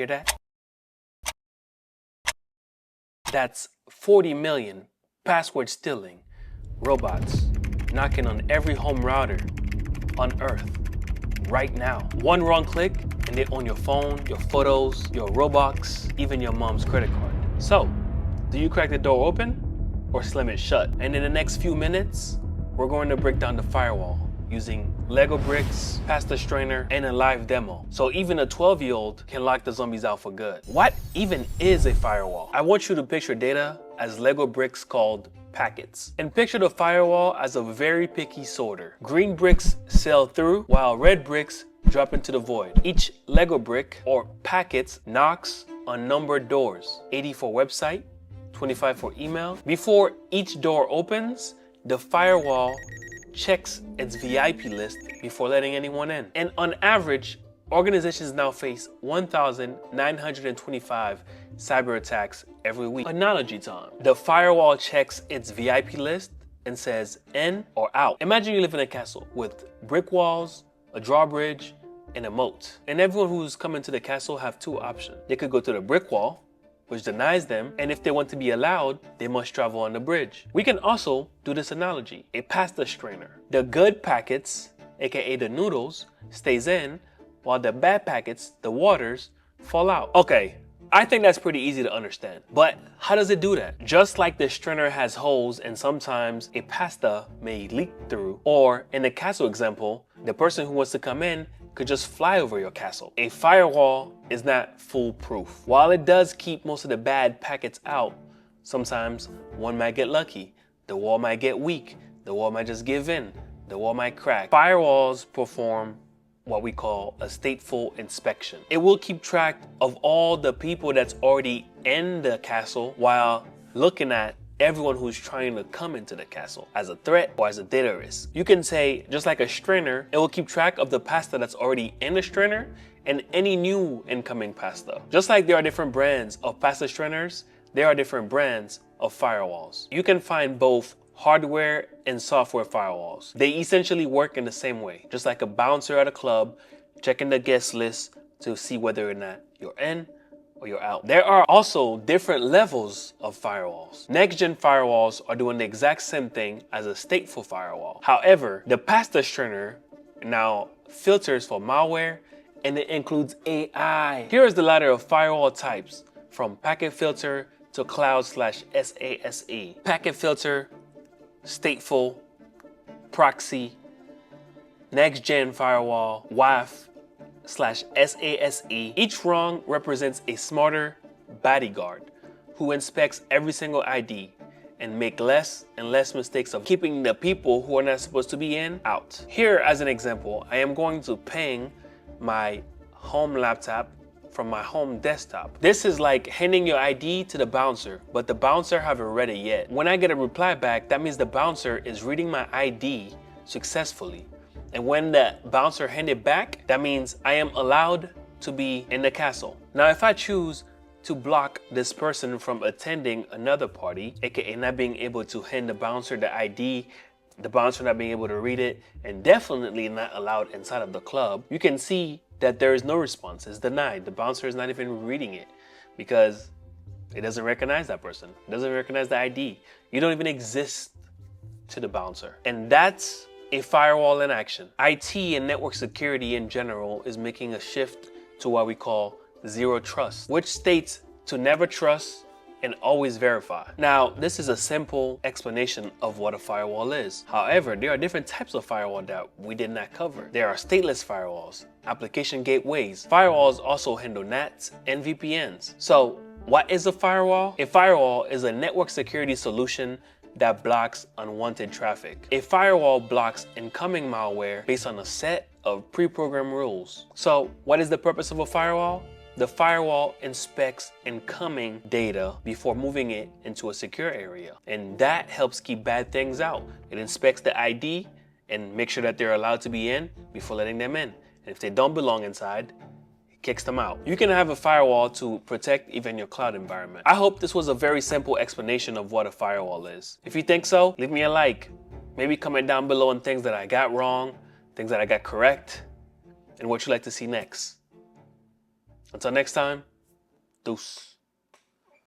Hear that? That's 40 million password stealing robots knocking on every home router on Earth right now. One wrong click and they own your phone, your photos, your Robux, even your mom's credit card. So, do you crack the door open or slam it shut? And in the next few minutes, we're going to break down the firewall using Lego bricks, pasta strainer, and a live demo. So even a 12-year-old can lock the zombies out for good. What even is a firewall? I want you to picture data as Lego bricks called packets. And picture the firewall as a very picky sorter. Green bricks sail through while red bricks drop into the void. Each Lego brick or packets knocks on numbered doors, 80 for website, 25 for email. Before each door opens, the firewall checks its VIP list before letting anyone in. And on average, organizations now face 1,925 cyber attacks every week. Analogy time. The firewall checks its VIP list and says in or out. Imagine you live in a castle with brick walls, a drawbridge, and a moat. And everyone who's coming to the castle have two options. They could go to the brick wall, which denies them, and if they want to be allowed, they must travel on the bridge. We can also do this analogy, a pasta strainer. The good packets, aka the noodles, stays in, while the bad packets, the waters, fall out. Okay, I think that's pretty easy to understand, but how does it do that? Just like the strainer has holes and sometimes a pasta may leak through, or in the castle example, the person who wants to come in could just fly over your castle. A firewall is not foolproof. While it does keep most of the bad packets out, sometimes one might get lucky, the wall might get weak, the wall might just give in, the wall might crack. Firewalls perform what we call a stateful inspection. It will keep track of all the people that's already in the castle while looking at everyone who's trying to come into the castle as a threat or as a data risk. You can say, just like a strainer, it will keep track of the pasta that's already in the strainer and any new incoming pasta. Just like there are different brands of pasta strainers, there are different brands of firewalls. You can find both hardware and software firewalls. They essentially work in the same way, just like a bouncer at a club checking the guest list to see whether or not you're in or you're out. There are also different levels of firewalls. Next-gen firewalls are doing the exact same thing as a stateful firewall. However, the pasta strainer now filters for malware and it includes AI. Here is the ladder of firewall types from packet filter to cloud/SASE. Packet filter, stateful, proxy, next-gen firewall, WAF/SASE. Each rung represents a smarter bodyguard who inspects every single ID and make less and less mistakes of keeping the people who are not supposed to be in out. Here, as an example, I am going to ping my home laptop from my home desktop. This is like handing your ID to the bouncer, but the bouncer haven't read it yet. When I get a reply back, that means the bouncer is reading my ID successfully. And when the bouncer hands it back, that means I am allowed to be in the castle. Now, if I choose to block this person from attending another party, aka not being able to hand the bouncer the ID, the bouncer not being able to read it, and definitely not allowed inside of the club, you can see that there is no response. It's denied. The bouncer is not even reading it because it doesn't recognize that person. It doesn't recognize the ID. You don't even exist to the bouncer. And that's a firewall in action. IT and network security in general is making a shift to what we call zero trust, which states to never trust and always verify. Now, this is a simple explanation of what a firewall is. However, there are different types of firewall that we did not cover. There are stateless firewalls, application gateways. Firewalls also handle NATs and VPNs. So, what is a firewall? A firewall is a network security solution that blocks unwanted traffic. A firewall blocks incoming malware based on a set of pre-programmed rules. So, what is the purpose of a firewall? The firewall inspects incoming data before moving it into a secure area. And that helps keep bad things out. It inspects the ID and makes sure that they're allowed to be in before letting them in. And if they don't belong inside, it kicks them out. You can have a firewall to protect even your cloud environment. I hope this was a very simple explanation of what a firewall is. If you think so, leave me a like. Maybe comment down below on things that I got wrong, things that I got correct, and what you'd like to see next. Until next time, deuce.